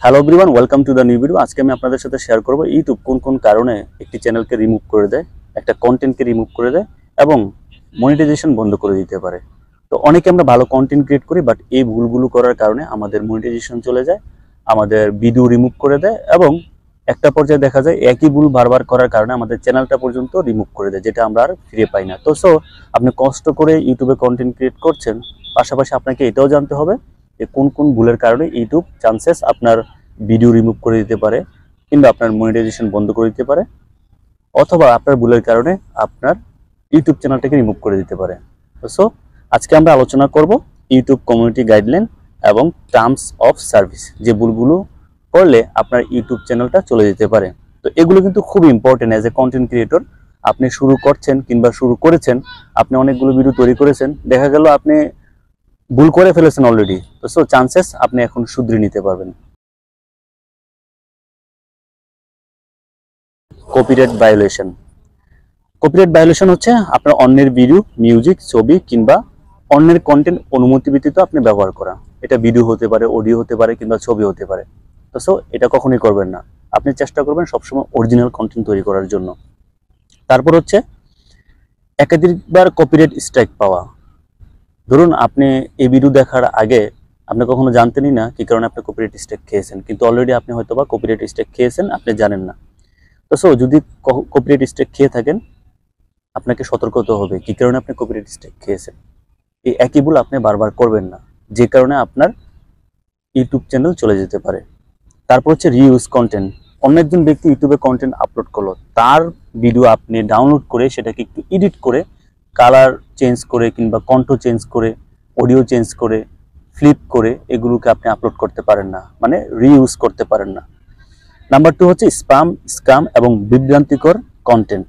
Hello everyone, welcome to the new video. আজকে আমি আপনাদের সাথে শেয়ার করব ইউটিউব কোন কোন কারণে একটি চ্যানেলকে রিমুভ করে দেয়, একটা কন্টেন্টকে রিমুভ করে দেয় এবং মনিটাইজেশন বন্ধ করে দিতে পারে। তো অনেকে আমরা ভালো কন্টেন্ট ক্রিয়েট করি, বাট এই ভুলগুলো করার কারণে আমাদের মনিটাইজেশন চলে যায়, আমাদের ভিডিও রিমুভ করে দেয় এবং একটা পর্যায়ে দেখা যায় একই ভুল বারবার করার কারণে আমাদের চ্যানেলটা পর্যন্ত রিমুভ করে দেয়, যেটা আমরা আর ফিরে পাই না। তো আপনি কষ্ট করে ইউটিউবে কন্টেন্ট ক্রিয়েট করছেন, পাশাপাশি আপনাকে এটাও জানতে হবে যে কোন কোন ভুলের কারণে ইউটিউব চান্সেস আপনার ভিডিও রিমুভ করে দিতে পারে, কিংবা আপনার মনিটাইজেশন বন্ধ করে দিতে পারে, অথবা আপনার ভুলের কারণে আপনার ইউটিউব চ্যানেলটাকে রিমুভ করে দিতে পারে। তো আজকে আমরা আলোচনা করব ইউটিউব কমিউনিটি গাইডলাইন এবং টার্মস অফ সার্ভিস, যে ভুলগুলো করলে আপনার ইউটিউব চ্যানেলটা চলে যেতে পারে। তো এগুলো কিন্তু খুব important as a content creator. আপনি শুরু করছেন কিংবা শুরু করেছেন, আপনি অনেকগুলো ভিডিও তৈরি করেছেন, দেখা গেল আপনি ভুল করে ফেলেছেন অলরেডি। তো চান্সেস আপনি এখন শুধরে নিতে পারবেন। Copyright violation. কপিরাইট ভায়োলেশন হচ্ছে আপনার অন্যের ভিডিও, মিউজিক, ছবি কিংবা অন্যের কন্টেন্ট অনুমতি ব্যতীত আপনি ব্যবহার করা। এটা ভিডিও হতে পারে, অডিও হতে পারে কিংবা ছবি হতে পারে। তো এটা কখনোই করবেন না। আপনি চেষ্টা করবেন সবসময় অরিজিনাল কন্টেন্ট তৈরি করার জন্য। তারপর হচ্ছে একাধিকবার কপিরাইট স্ট্রাইক পাওয়া। ধরুন আপনি এই ভিডিও দেখার আগে আপনি কখনো জানতেনই না কি কারণে আপনি কপিরাইট স্ট্রাইক খেয়েছেন, কিন্তু অলরেডি আপনি হয়তোবা কপিরাইট স্ট্রাইক খেয়েছেন, আপনি জানেন না। তো যদি কপিরাইট স্ট্রাইক খেয়ে থাকেন, আপনাকে সতর্ক হতে হবে কি কারণে আপনি কপিরাইট স্ট্রাইক খেয়েছেন। এই একই ভুল আপনি বারবার করবেন না, যে কারণে আপনার ইউটিউব চ্যানেল চলে যেতে পারে। তারপর হচ্ছে রিইউজ কন্টেন্ট। অন্য একজন ব্যক্তি ইউটিউবে কন্টেন্ট আপলোড করলো, তার ভিডিও আপনি ডাউনলোড করে সেটাকে একটু এডিট করে, কালার চেঞ্জ করে কিংবা কণ্ঠ চেঞ্জ করে, অডিও চেঞ্জ করে, ফ্লিপ করে এগুলোকে আপনি আপলোড করতে পারেন না, মানে রিইউজ করতে পারেন না। নাম্বার 2 হচ্ছে স্প্যাম, স্ক্যাম এবং বিভ্রান্তিকর কন্টেন্ট।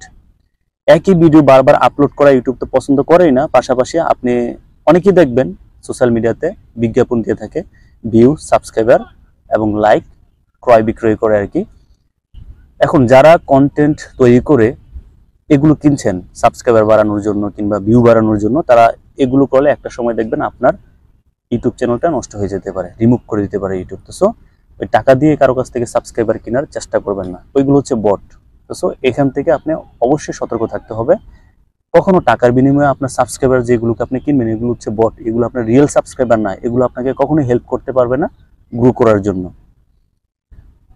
একই ভিডিও বারবার আপলোড করা ইউটিউব তো পছন্দ করেই না। পাশাপাশি আপনি অনেকেই দেখবেন সোশ্যাল মিডিয়াতে বিজ্ঞাপন দিয়ে থাকে, ভিউ, সাবস্ক্রাইবার এবং লাইক, ক্রয় বিক্রয় করে আর কি। এখন যারা কন্টেন্ট তৈরি করে এগুলো কিনছেন সাবস্ক্রাইবার বাড়ানোর জন্য কিংবা ভিউ বাড়ানোর জন্য, তারা এগুলো করলে একটা সময় দেখবেন আপনার ইউটিউব চ্যানেলটা নষ্ট হয়ে যেতে পারে, রিমুভ করে দিতে পারে ইউটিউব। তো ওই টাকা দিয়ে কারো কাছ থেকে সাবস্ক্রাইবার কেনার চেষ্টা করবেন না, ওইগুলো হচ্ছে বট। তো এখান থেকে আপনি অবশ্যই সতর্ক থাকতে হবে। কখনো টাকার বিনিময়ে আপনার সাবস্ক্রাইবার যেগুলোকে আপনি কিনবেন, এগুলো হচ্ছে বট, এগুলো আপনার রিয়েল সাবস্ক্রাইবার না, এগুলো আপনাকে কখনোই হেল্প করতে পারবে না গ্রো করার জন্য।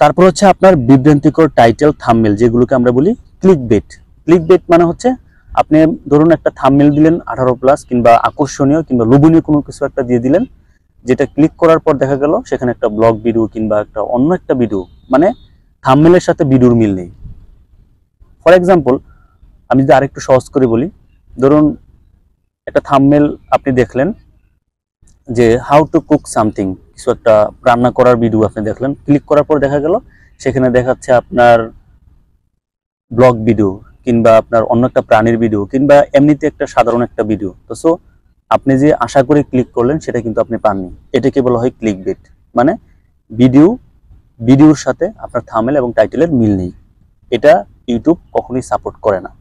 তারপর হচ্ছে আপনার বিভ্রান্তিকর টাইটেল, থাম্বনেল, যেগুলোকে আমরা বলি ক্লিকবেট। ক্লিকবেট মানে হচ্ছে আপনি ধরুন একটা থাম্বনেল দিলেন 18+ কিংবা আকর্ষণীয় কিংবা লোভনীয় কোনো কিছু একটা দিয়ে দিলেন, যেটা ক্লিক করার পর দেখা গেল সেখানে একটা ব্লগ ভিডিও কিংবা একটা অন্য একটা ভিডিও, মানে থাম্বনেলের সাথে ভিডিওর মিল নেই। ফর এক্সাম্পল, আমি যদি আরেকটু সহজ করে বলি, ধরুন একটা থাম্বনেল আপনি দেখলেন যে হাউ টু কুক সামথিং, কিছু একটা রান্না করার ভিডিও আপনি দেখলেন, ক্লিক করার পর দেখা গেল সেখানে দেখাচ্ছে আপনার ব্লগ ভিডিও কিংবা আপনার অন্য একটা প্রাণীর ভিডিও কিংবা এমনিতে একটা সাধারণ একটা ভিডিও। তো আপনি যে আশা করে ক্লিক করলেন সেটা কিন্তু আপনি পাননি। এটাকে বলা হয় ক্লিকবেট, মানে ভিডিওর সাথে আপনার থাম্বনেল এবং টাইটেলের মিল নেই। এটা ইউটিউব কখনোই সাপোর্ট করে না।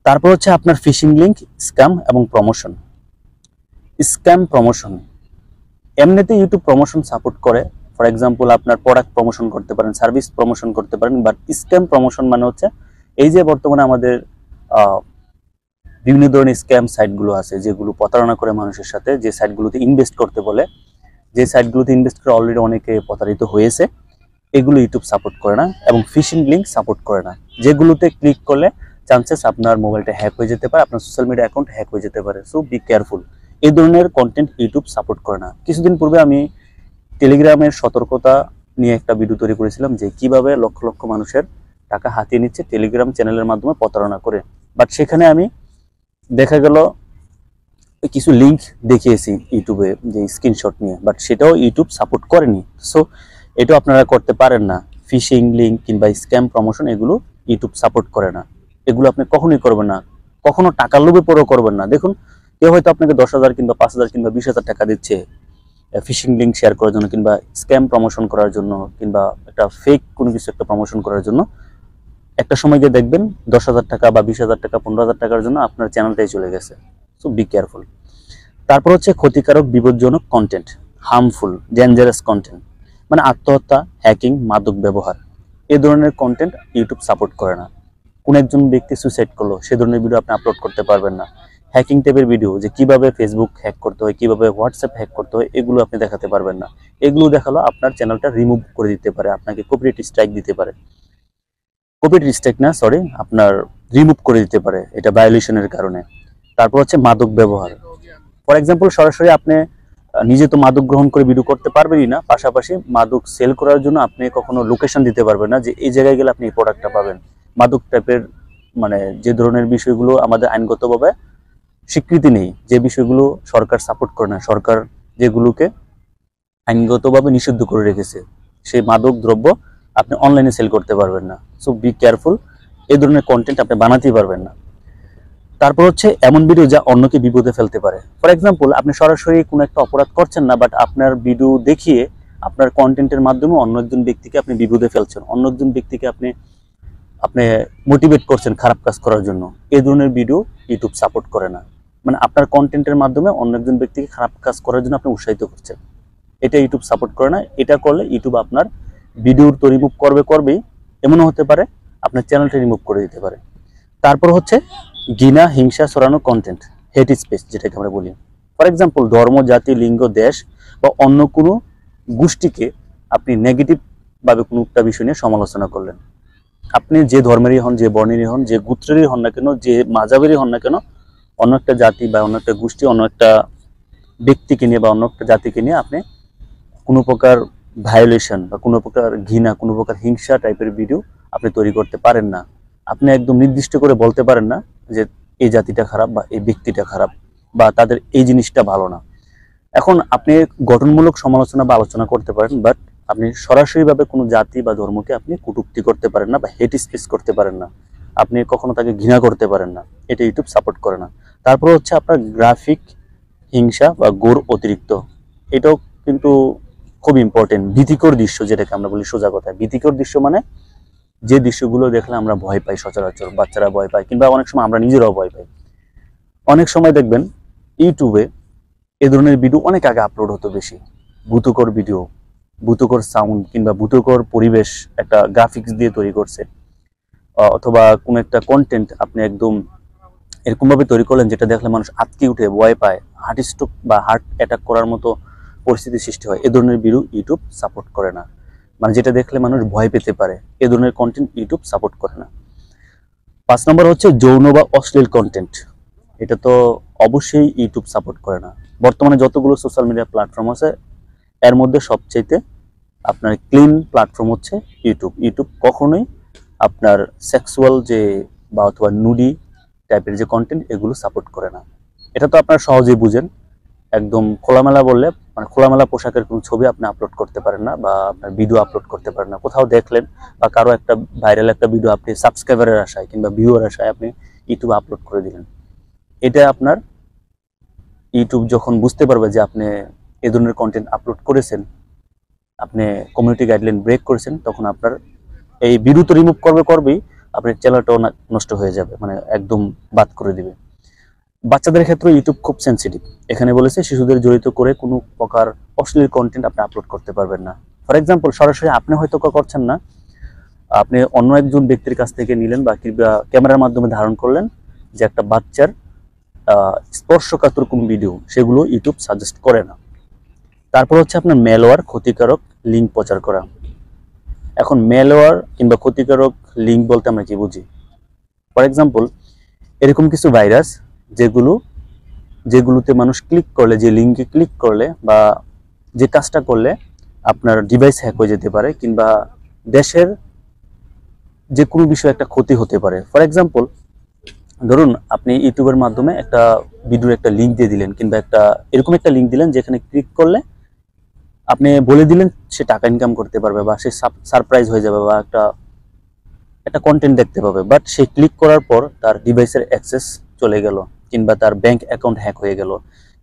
তারপর হচ্ছে আপনার ফিশিং লিঙ্ক, স্ক্যাম এবং প্রমোশন। স্ক্যাম প্রমোশন, এমনিতে ইউটিউব প্রমোশন সাপোর্ট করে। ফর এক্সাম্পল, আপনার প্রোডাক্ট প্রমোশন করতে পারেন, সার্ভিস প্রমোশন করতে পারেন, বাট স্ক্যাম প্রমোশন মানে হচ্ছে এই যে বর্তমানে আমাদের বিভিন্ন ধরনের স্ক্যাম সাইটগুলো আছে, যেগুলো প্রতারণা করে মানুষের সাথে, যে সাইটগুলোতে ইনভেস্ট করতে বলে, যে সাইটগুলোতে ইনভেস্ট করে অলরেডি অনেকে প্রতারিত হয়েছে, এগুলো ইউটিউব সাপোর্ট করে না। এবং ফিশিং লিঙ্ক সাপোর্ট করে না, যেগুলোতে ক্লিক করলে চান্সেস আপনার মোবাইলটা হ্যাক হয়ে যেতে পারে, আপনার সোশ্যাল মিডিয়া অ্যাকাউন্ট হ্যাক হয়ে যেতে পারে। So be careful. এই ধরনের কন্টেন্ট ইউটিউব সাপোর্ট করে না। কিছুদিন পূর্বে আমি টেলিগ্রামের সতর্কতা নিয়ে একটা ভিডিও তৈরি করেছিলাম, যে কিভাবে লক্ষ লক্ষ মানুষের টাকা হাতিয়ে নিচ্ছে টেলিগ্রাম চ্যানেলের মাধ্যমে প্রতারণা করে। বাট সেখানে আমি দেখা গেল কিছু লিঙ্ক দেখিয়েছি ইউটিউবে, যে স্ক্রিনশট নিয়ে, বাট সেটাও ইউটিউব সাপোর্ট করেনি। সো এটাও আপনারা করতে পারেন না। ফিশিং লিঙ্ক কিংবা স্ক্যাম প্রমোশন এগুলো ইউটিউব সাপোর্ট করে না, এগুলো আপনি কখনোই করবেন না, কখনো টাকার লোভে পরেও করবেন না। দেখুন, কেউ হয়তো আপনাকে 10,000 কিংবা 5,000 কিংবা 20,000 টাকা দিচ্ছে ফিশিং লিঙ্ক শেয়ার করার জন্য কিংবা স্ক্যাম প্রমোশন করার জন্য কিংবা একটা ফেক কোনো কিছু একটা প্রমোশন করার জন্য। একটা সময় গিয়ে দেখবেন 10,000 টাকা বা 20,000 টাকা, 15,000 টাকার জন্য আপনার চ্যানেলটাই চলে গেছে। So be careful. তারপর হচ্ছে ক্ষতিকারক, বিপজ্জনক কন্টেন্ট, হার্মফুল, ডেঞ্জারাস কন্টেন্ট, মানে আত্মহত্যা, হ্যাকিং, মাদক ব্যবহার, এই ধরনের কন্টেন্ট ইউটিউব সাপোর্ট করে না। কোন একজন ব্যক্তি সুইসাইড করলো, সে ধরনের ভিডিও আপনি আপলোড করতে পারবেন না। হ্যাকিং টাইপের ভিডিও, যে কিভাবে ফেসবুক হ্যাক করতে হয়, কিভাবে হোয়াটসঅ্যাপ হ্যাক করতে হয়, এগুলো আপনি দেখাতে পারবেন না। এগুলো দেখালো আপনার চ্যানেলটা রিমুভ করে দিতে পারে, আপনাকে কপিরাইট স্ট্রাইক দিতে পারে। কপিরাইট স্ট্রাইক না, সরি, আপনার রিমুভ করে দিতে পারে, এটা ভায়োলেশনের কারণে। তারপর হচ্ছে মাদক ব্যবহার। ফর এক্সাম্পল, সরাসরি আপনি নিজে তো মাদক গ্রহণ করে ভিডিও করতে পারবেনই না, পাশাপাশি মাদক সেল করার জন্য আপনি কখনো লোকেশন দিতে পারবেন না যে এই জায়গায় গেলে আপনি এই প্রোডাক্টটা পাবেন। মাদক টাইপের মানে যে ধরনের বিষয়গুলো আমাদের আইনগতভাবে স্বীকৃতি নেই, যে বিষয়গুলো সরকার সাপোর্ট করে না, সরকার যেগুলোকে আইনগতভাবে নিষিদ্ধ করে রেখেছে, সেই মাদক দ্রব্য আপনি অনলাইনে সেল করতে পারবেন না। সো বি কেয়ারফুল, এই ধরনের কন্টেন্ট আপনি বানাতেই পারবেন না। তারপর হচ্ছে এমন ভিডিও যা অন্যকে বিপদে ফেলতে পারে। ফর এক্সাম্পল, আপনি সরাসরি কোনো একটা অপরাধ করছেন না, বাট আপনার ভিডিও দেখিয়ে আপনার কন্টেন্টের মাধ্যমে অন্য একজন ব্যক্তিকে আপনি বিপদে ফেলছেন, অন্য একজন ব্যক্তিকে আপনি আপনি মোটিভেট করছেন খারাপ কাজ করার জন্য, এই ধরনের ভিডিও ইউটিউব সাপোর্ট করে না। মানে আপনার কন্টেন্টের মাধ্যমে অন্য একজন ব্যক্তিকে খারাপ কাজ করার জন্য আপনি উৎসাহিত করছেন, এটা ইউটিউব সাপোর্ট করে না। এটা করলে ইউটিউব আপনার ভিডিওর তো রিমুভ করবেই, এমনও হতে পারে আপনার চ্যানেলটা রিমুভ করে দিতে পারে। তারপর হচ্ছে ঘৃণা, হিংসা ছড়ানো কন্টেন্ট, হেট স্পিচ যেটাকে আমরা বলি। ফর এক্সাম্পল, ধর্ম, জাতি, লিঙ্গ, দেশ বা অন্য কোনো গোষ্ঠীকে আপনি নেগেটিভ ভাবে কোনো একটা বিষয় নিয়ে সমালোচনা করলেন। আপনি যে ধর্মেরই হন, যে বর্ণেরই হন, যে গোত্রেরই হন না কেন, যে মাঝাবেরই হন না কেন, অন্য একটা জাতি বা অন্য একটা গোষ্ঠী, অন্য একটা ব্যক্তিকে নিয়ে বা অন্য একটা জাতিকে নিয়ে আপনি কোনো প্রকার ভায়োলেশন বা কোনো প্রকার ঘৃণা, কোনো প্রকার হিংসা টাইপের ভিডিও আপনি তৈরি করতে পারেন না। আপনি একদম নির্দিষ্ট করে বলতে পারেন না যে এই জাতিটা খারাপ বা এই ব্যক্তিটা খারাপ বা তাদের এই জিনিসটা ভালো না। এখন আপনি গঠনমূলক সমালোচনা বা আলোচনা করতে পারেন, বাট আপনি সরাসরিভাবে কোনো জাতি বা ধর্মকে আপনি কটূক্তি করতে পারেন না বা হেট স্পিচ করতে পারেন না, আপনি কখনো তাকে ঘৃণা করতে পারেন না, এটা ইউটিউব সাপোর্ট করে না। তারপর হচ্ছে আপনার গ্রাফিক হিংসা বা গোর অতিরিক্ত, এটাও কিন্তু খুব ইম্পর্টেন্ট। ভীতিকর দৃশ্য, যেটাকে আমরা বলি সোজা কথায়, ভীতিকর দৃশ্য মানে যে দৃশ্যগুলো দেখলে আমরা ভয় পাই, সচরাচর বাচ্চারা ভয় পায়, কিংবা অনেক সময় আমরা নিজেরাও ভয় পাই। অনেক সময় দেখবেন ইউটিউবে এ ধরনের ভিডিও অনেক আগে আপলোড হতো বেশি, ভূতকর ভিডিও, ভূতকর সাউন্ড কিংবা ভূতকর পরিবেশ একটা গ্রাফিক্স দিয়ে তৈরি করছে, অথবা কোন একটা কন্টেন্ট আপনি একদম এরকম ভাবে তৈরি করলেন যেটা দেখলে মানুষ আটকে উঠে ভয় পায়, হার্ট স্ট্রোক বা হার্ট অ্যাটাক করার মতো পরিস্থিতি সৃষ্টি হয়। এ ধরনের ভিডিও ইউটিউব সাপোর্ট করে না, মানে যেটা দেখলে মানুষ ভয় পেতে পারে, এ ধরনের কন্টেন্ট ইউটিউব সাপোর্ট করে না। 5 নম্বর হচ্ছে যৌন বা অশ্লীল কন্টেন্ট, এটা তো অবশ্যই ইউটিউব সাপোর্ট করে না। বর্তমানে যতগুলো সোশ্যাল মিডিয়া প্ল্যাটফর্ম আছে, এর মধ্যে সবচাইতে আপনার ক্লিন প্ল্যাটফর্ম হচ্ছে ইউটিউব। ইউটিউব কখনোই আপনার সেক্সুয়াল যে বা অথবা নুডি টাইপের যে কন্টেন্ট, এগুলো সাপোর্ট করে না। এটা তো আপনারা সহজেই বুঝেন, একদম খোলামেলা বললে মানে খোলামেলা পোশাকের কোনো ছবি আপনি আপলোড করতে পারেন না বা আপনার ভিডিও আপলোড করতে পারেন না। কোথাও দেখলেন বা কারো একটা ভাইরাল একটা ভিডিও আপনি সাবস্ক্রাইবারের আশায় কিংবা ভিউয়ার আশায় আপনি ইউটিউবে আপলোড করে দিলেন, এটা আপনার ইউটিউব যখন বুঝতে পারবে যে আপনি এই ধরনের কন্টেন্ট আপলোড করেছেন, আপনি কমিউনিটি গাইডলাইন ব্রেক করেছেন, তখন আপনার এই ভিডিও তো রিমুভ করবেই, আপনার চ্যানেলটাও নষ্ট হয়ে যাবে, মানে একদম বাদ করে দিবে। বাচ্চাদের ক্ষেত্রে ইউটিউব খুব সেন্সিটিভ, এখানে বলেছে শিশুদের জড়িত করে কোনো প্রকার অশ্লীল কন্টেন্ট আপনি আপলোড করতে পারবেন না। ফর এক্সাম্পল, সরাসরি আপনি হয়তো করছেন না, আপনি অন্য একজন ব্যক্তির কাছ থেকে নিলেন বা ক্যামেরার মাধ্যমে ধারণ করলেন যে একটা বাচ্চার স্পর্শকাতর কোন ভিডিও, সেগুলো ইউটিউব সাজেস্ট করে না। তারপর হচ্ছে আপনার ম্যালওয়্যার, ক্ষতিকারক লিঙ্ক প্রচার করা। এখন ম্যালওয়্যার কিংবা ক্ষতিকারক লিঙ্ক বলতে আমরা কি বুঝি? ফর এক্সাম্পল, এরকম কিছু ভাইরাস যেগুলোতে মানুষ ক্লিক করলে, যে লিঙ্কে ক্লিক করলে বা যে কাজটা করলে আপনার ডিভাইস হ্যাক হয়ে যেতে পারে কিংবা দেশের যে কোনো বিষয়ে একটা ক্ষতি হতে পারে। ফর এক্সাম্পল, ধরুন আপনি ইউটিউবের মাধ্যমে একটা ভিডিওর একটা লিঙ্ক দিয়ে দিলেন কিংবা এরকম একটা লিঙ্ক দিলেন যেখানে ক্লিক করলে আপনি বলে দিলেন সে টাকা ইনকাম করতে পারবে বা সে সারপ্রাইজ হয়ে যাবে বা একটা কন্টেন্ট দেখতে পাবে, বাট সে ক্লিক করার পর তার ডিভাইসের অ্যাক্সেস চলে গেল কিংবা তার ব্যাংক অ্যাকাউন্ট হ্যাক হয়ে গেল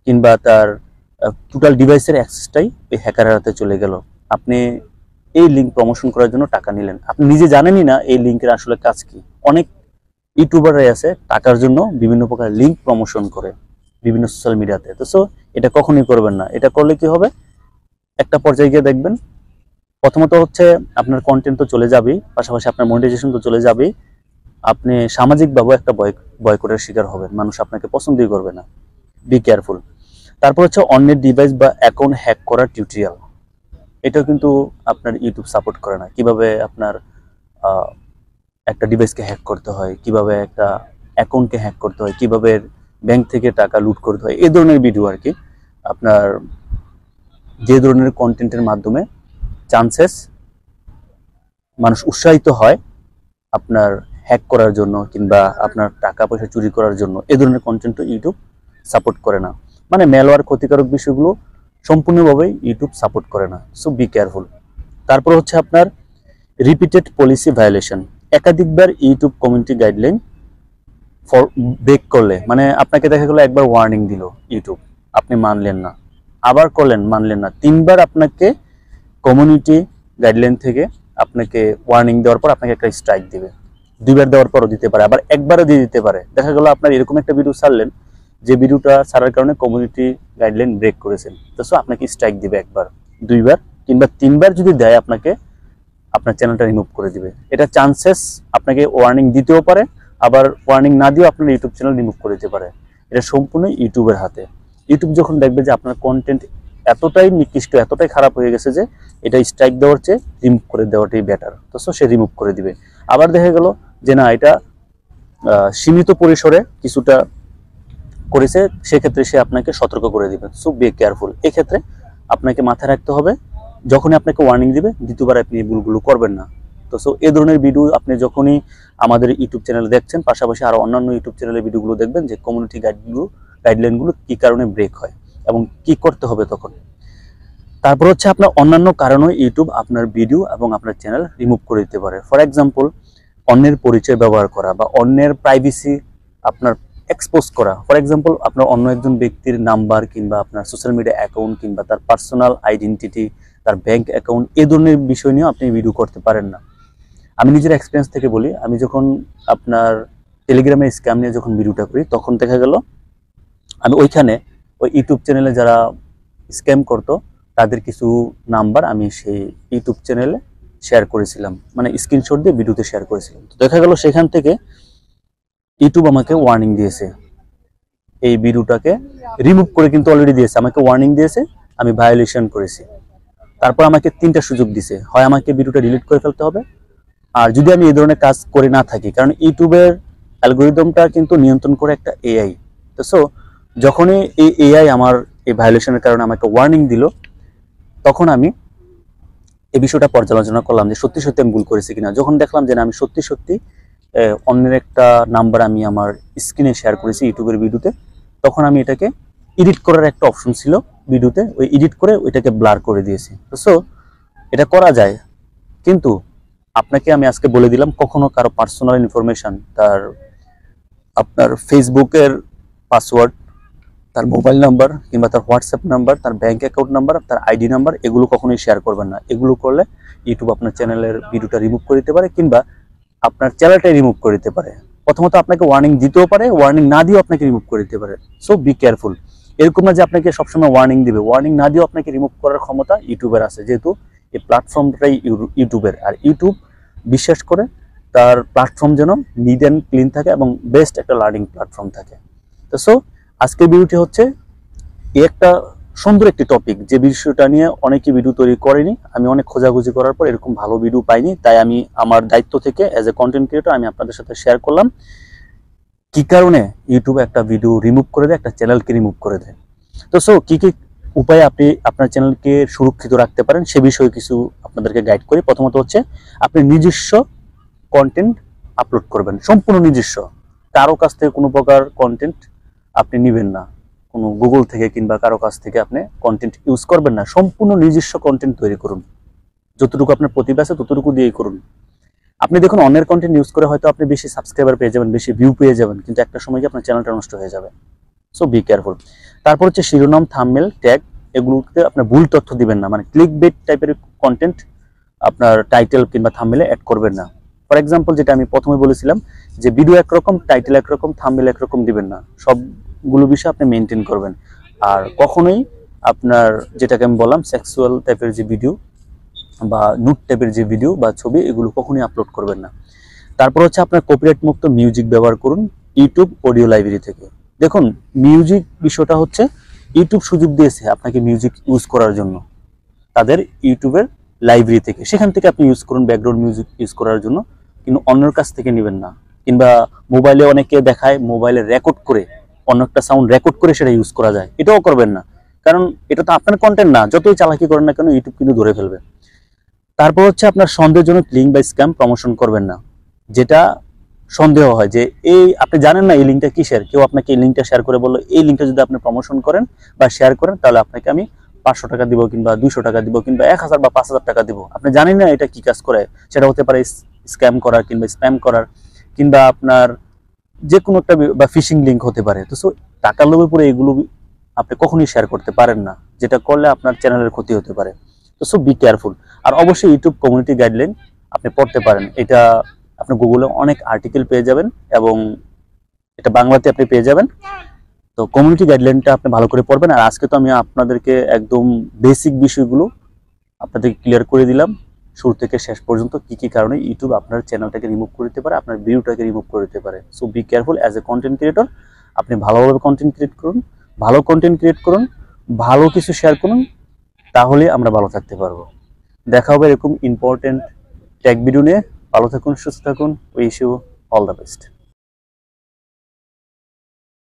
কিংবা তার টোটাল ডিভাইসের অ্যাক্সেসটাই ওই হ্যাকারের হাতে চলে গেল। আপনি এই লিঙ্ক প্রমোশন করার জন্য টাকা নিলেন, আপনি নিজে জানেনই না এই লিঙ্কের আসলে কাজ কি। অনেক ইউটিউবাররাই আছে টাকার জন্য বিভিন্ন প্রকার লিঙ্ক প্রমোশন করে বিভিন্ন সোশ্যাল মিডিয়াতে। তো সো এটা কখনোই করবেন না। এটা করলে কি হবে, একটা পর্যায়ে গিয়ে দেখবেন প্রথমত হচ্ছে আপনার কন্টেন্ট তো চলে যাবেই, পাশাপাশি আপনার মনিটাইজেশন তো চলে যাবেই। আপনি সামাজিকভাবে একটা বয়কটের শিকার হবেন, মানুষ আপনাকে পছন্দই করবে না। Be careful. তারপর হচ্ছে অন্যের ডিভাইস বা অ্যাকাউন্ট হ্যাক করার টিউটোরিয়াল, এটাও কিন্তু আপনার ইউটিউব সাপোর্ট করে না। কিভাবে আপনার একটা ডিভাইসকে হ্যাক করতে হয়, কিভাবে একটা অ্যাকাউন্টকে হ্যাক করতে হয়, কিভাবে ব্যাংক থেকে টাকা লুট করতে হয়, এই ধরনের ভিডিও আর কি। আপনার যে ধরনের কন্টেন্টের মাধ্যমে চান্সেস মানুষ উৎসাহিত হয় আপনার হ্যাক করার জন্য কিংবা আপনার টাকা পয়সা চুরি করার জন্য, এই ধরনের কন্টেন্ট ইউটিউব সাপোর্ট করে না। মানে ম্যালওয়্যার, ক্ষতিকারক বিষয়গুলো সম্পূর্ণভাবে ইউটিউব সাপোর্ট করে না। So be careful. তারপর হচ্ছে আপনার রিপিটেড পলিসি ভায়োলেশন, একাধিকবার ইউটিউব কমিউনিটি গাইডলাইন ব্রেক করলে, মানে আপনাকে দেখা গেলো একবার ওয়ার্নিং দিল ইউটিউব, আপনি মানলেন না, আবার করলেন, মানলেন না, 3বার আপনাকে কমিউনিটি গাইডলাইন থেকে আপনাকে ওয়ার্নিং দেওয়ার পর আপনাকে একটা স্ট্রাইক দিবে। 2বার দেওয়ার পরও দিতে পারে, আবার একবারও দিয়ে দিতে পারে। দেখা গেল আপনার এরকম একটা ভিডিও ছাড়লেন, যে ভিডিওটা ছাড়ার কারণে কমিউনিটি গাইডলাইন ব্রেক করেছেন, তো আপনাকে স্ট্রাইক দিবে 1বার, 2বার কিংবা 3বার যদি দেয় আপনাকে, আপনার চ্যানেলটা রিমুভ করে দিবে। এটা চান্সেস আপনাকে ওয়ার্নিং দিতেও পারে, আবার ওয়ার্নিং না দিয়েও আপনার ইউটিউব চ্যানেল রিমুভ করে দিতে পারে। এটা সম্পূর্ণ ইউটিউবের হাতে। ইউটিউব যখন দেখবে যে আপনার কন্টেন্ট এতটাই নিকৃষ্ট, এতটাই খারাপ হয়ে গেছে যে এটা স্ট্রাইক দেওয়ার চেয়ে রিমুভ করে দেওয়াটাই বেটার, তো সে রিমুভ করে দিবে। আবার দেখা গেল যে না, এটা সীমিত পরিসরে কিছুটা করেছে, সেক্ষেত্রে সে আপনাকে সতর্ক করে দিবে। So be careful. এক্ষেত্রে আপনাকে মাথায় রাখতে হবে, যখনই আপনাকে ওয়ার্নিং দিবে, দ্বিতীয়বার আপনি এই ভুলগুলো করবেন না। তো সো এই ধরনের ভিডিও আপনি যখনই আমাদের ইউটিউব চ্যানেলে দেখছেন, পাশাপাশি আরো অন্যান্য ইউটিউব চ্যানেলের ভিডিওগুলো দেখবেন যে কমিউনিটি গাইডলাইনগুলো কি কারণে ব্রেক হয় এবং কি করতে হবে তখন। তারপর হচ্ছে আপনার অন্যান্য কারণে ইউটিউব আপনার ভিডিও এবং আপনার চ্যানেল রিমুভ করে দিতে পারে। ফর এক্সাম্পল, অন্যের পরিচয় ব্যবহার করা বা অন্যের প্রাইভেসি আপনার এক্সপোজ করা। ফর এক্সাম্পল, আপনার অন্য একজন ব্যক্তির নাম্বার কিংবা আপনার সোশ্যাল মিডিয়া অ্যাকাউন্ট কিংবা তার পার্সোনাল আইডেন্টিটি, তার ব্যাংক অ্যাকাউন্ট, এই ধরনের বিষয় নিয়েও আপনি ভিডিও করতে পারেন না। আমি নিজের এক্সপিরিয়েন্স থেকে বলি, আমি যখন আপনার টেলিগ্রামে স্ক্যাম নিয়ে যখন ভিডিওটা করি, তখন দেখা গেল আমি ওইখানে ওই ইউটিউব চ্যানেলে যারা স্ক্যাম করতো তাদের কিছু নাম্বার আমি সেই ইউটিউব চ্যানেলে শেয়ার করেছিলাম, মানে স্ক্রিনশট দিয়ে ভিডিওতে শেয়ার করেছিলাম। তো দেখা গেল সেখান থেকে ইউটিউব আমাকে ওয়ার্নিং দিয়েছে, এই ভিডিওটাকে রিমুভ করে কিন্তু অলরেডি দিয়েছে, আমাকে ওয়ার্নিং দিয়েছে, আমি ভায়োলেশন করেছি। তারপর আমাকে 3টা সুযোগ দিছে, হয় আমাকে ভিডিওটা ডিলিট করে ফেলতে হবে, আর যদি আমি এই ধরনের কাজ করে না থাকি, কারণ ইউটিউবের অ্যালগোরিদমটা কিন্তু নিয়ন্ত্রণ করে একটা এআই। তো সো যখনই এই এআই আমার এই ভায়োলেশনের কারণে আমাকে ওয়ার্নিং দিল, তখন আমি এই বিষয়টা পর্যালোচনা করলাম যে সত্যি সত্যি আমি ভুল করেছি কিনা। যখন দেখলাম যে না, আমি সত্যি সত্যি অন্যের একটা নাম্বার আমি আমার স্ক্রিনে শেয়ার করেছি ইউটিউবের ভিডিওতে, তখন আমি এটাকে এডিট করার একটা অপশন ছিল ভিডিওতে, ওই এডিট করে ওইটাকে ব্লার করে দিয়েছি। তো সো এটা করা যায়, কিন্তু আপনাকে আমি আজকে বলে দিলাম, কখনো কারো পার্সোনাল ইনফরমেশন, তার আপনার ফেসবুকের পাসওয়ার্ড, তার মোবাইল নাম্বার কিংবা তার হোয়াটসঅ্যাপ নাম্বার, তার ব্যাংক অ্যাকাউন্ট নাম্বার, তার আইডি নাম্বার, এগুলো কখনোই শেয়ার করবেন না। এগুলো করলে ইউটিউব আপনার চ্যানেলের ভিডিওটা রিমুভ করে দিতে পারে কিংবা আপনার চ্যানেলটাই রিমুভ করে দিতে পারে। প্রথমত আপনাকে ওয়ার্নিং দিতেও পারে, ওয়ার্নিং না দিয়েও আপনাকে রিমুভ করে দিতে পারে। So be careful. এরকম না যে আপনাকে সবসময় ওয়ার্নিং দিবে, ওয়ার্নিং না দিয়েও আপনাকে রিমুভ করার ক্ষমতা ইউটিউবের আছে, যেহেতু এই প্ল্যাটফর্মটাই ইউটিউবের। আর ইউটিউব বিশ্বাস করে তার প্ল্যাটফর্ম যেন নিট অ্যান্ড ক্লিন থাকে এবং বেস্ট একটা লার্নিং প্ল্যাটফর্ম থাকে। তো সো আজকের ভিডিওটি হচ্ছে একটা সুন্দর একটি টপিক, যে বিষয়টা নিয়ে অনেকে ভিডিও তৈরি করেনি। আমি অনেক খোঁজাখুঁজি করার পর এরকম ভালো ভিডিও পাইনি, তাই আমি আমার দায়িত্ব থেকে অ্যাজ এ কন্টেন্ট ক্রিয়েটর আমি আপনাদের সাথে শেয়ার করলাম কি কারণে ইউটিউব একটা ভিডিও রিমুভ করে দেয়, একটা চ্যানেলকে রিমুভ করে দেয়। তো সো কি কি উপায়ে আপনি আপনার চ্যানেলকে সুরক্ষিত রাখতে পারেন সে বিষয়ে কিছু আপনাদেরকে গাইড করি। প্রথমত হচ্ছে আপনি নিজস্ব কন্টেন্ট আপলোড করবেন, সম্পূর্ণ নিজস্ব, কারো কাছ থেকে কোনো প্রকার কন্টেন্ট আপনি নেবেন না, কোনো গুগল থেকে কিংবা কারো কাছ থেকে আপনি কন্টেন্ট ইউজ করবেন না। সম্পূর্ণ নিজস্ব কন্টেন্ট তৈরি করুন, যতটুকু আপনার প্রতিভা আছে ততটুকু দিয়েই করুন। আপনি দেখুন অন্যের কন্টেন্ট ইউজ করে হয়তো আপনি বেশি সাবস্ক্রাইবার পেয়ে যাবেন, বেশি ভিউ পেয়ে যাবেন, কিন্তু একটা সময় গিয়ে আপনার চ্যানেলটা নষ্ট হয়ে যাবে। So be careful. তারপর হচ্ছে শিরোনাম, থাম্বনেল, ট্যাগ, এগুলোতে আপনার ভুল তথ্য দিবেন না, মানে ক্লিক বেট টাইপের কন্টেন্ট আপনার টাইটেল কিংবা থাম্বনেলে অ্যাড করবেন না। ফর এক্সাম্পল, যেটা আমি প্রথমে বলেছিলাম যে ভিডিও একরকম, টাইটেল একরকম, থাম্বনেল একরকম দিবেন না, সবগুলো বিষয় আপনি মেনটেন করবেন। আর কখনোই আপনার, যেটাকে আমি বললাম সেক্সুয়াল টাইপের যে ভিডিও, বা নুট টাইপের যে ভিডিও বা ছবি এগুলো কখনোই আপলোড করবেন না। তারপর হচ্ছে আপনার কপিরাইট মুক্ত মিউজিক ব্যবহার করুন ইউটিউব অডিও লাইব্রেরি থেকে। দেখুন, মিউজিক বিষয়টা হচ্ছে ইউটিউব সুযোগ দিয়েছে আপনাকে মিউজিক ইউজ করার জন্য তাদের ইউটিউবের লাইব্রেরি থেকে, সেখান থেকে আপনি ইউজ করুন ব্যাকগ্রাউন্ড মিউজিক ইউজ করার জন্য, কিন্তু অন্যের কাছ থেকে নেবেন না। কিংবা মোবাইলে অনেকে দেখায় মোবাইলে রেকর্ড করে অন্য একটা সাউন্ড রেকর্ড করে সেটা ইউজ করা যায়, এটাও করবেন না, কারণ এটা তো আপনার কন্টেন্ট না, যতই চালাকি করেন না কেন ইউটিউব কিন্তু ধরে ফেলবে। তারপর হচ্ছে আপনার সন্দেহজনক লিঙ্ক বা স্ক্যাম প্রমোশন করবেন না, যেটা সন্দেহ হয় যে এই আপনি জানেন না এই লিঙ্কটা কিসের, কেউ আপনাকে এই লিঙ্কটা শেয়ার করে বললো এই লিঙ্কটা যদি আপনি প্রমোশন করেন বা শেয়ার করেন তাহলে আপনাকে আমি 500 টাকা দিব কিংবা 200 টাকা দিব কিংবা 1000 বা 5000 টাকা দিব, আপনি জানেন না এটা কি কাজ করে। সেটা হতে পারে স্ক্যাম করার কিংবা স্প্যাম করার কিংবা আপনার যে কোনো একটা বা ফিশিং লিঙ্ক হতে পারে। তো সো টাকার লোভে পড়ে এগুলো আপনি কখনোই শেয়ার করতে পারেন না, যেটা করলে আপনার চ্যানেলের ক্ষতি হতে পারে। তো সো বি কেয়ারফুল। আর অবশ্যই ইউটিউব কমিউনিটি গাইডলাইন আপনি পড়তে পারেন, এটা আপনি গুগলে অনেক আর্টিকেল পেয়ে যাবেন এবং এটা বাংলাতে আপনি পেয়ে যাবেন। তো কমিউনিটি গাইডলাইনটা আপনি ভালো করে পড়বেন। আর আজকে তো আমি আপনাদেরকে একদম বেসিক বিষয়গুলো আপনাদেরকে ক্লিয়ার করে দিলাম, শুরু থেকে শেষ পর্যন্ত কি কি কারণে ইউটিউব আপনার চ্যানেলটাকে রিমুভ করে দিতে পারে, আপনার ভিডিওটাকে রিমুভ করে দিতে পারে। So be careful as a content creator. আপনি ভালোভাবে কন্টেন্ট ক্রিয়েট করুন, ভালো কন্টেন্ট ক্রিয়েট করুন, ভালো কিছু শেয়ার করুন, তাহলে আমরা ভালো থাকতে পারবো। দেখা হবে এরকম ইম্পর্টেন্ট টেক ভিডিও নিয়ে। ভালো থাকুন, সুস্থ থাকুন। Wish you all the best.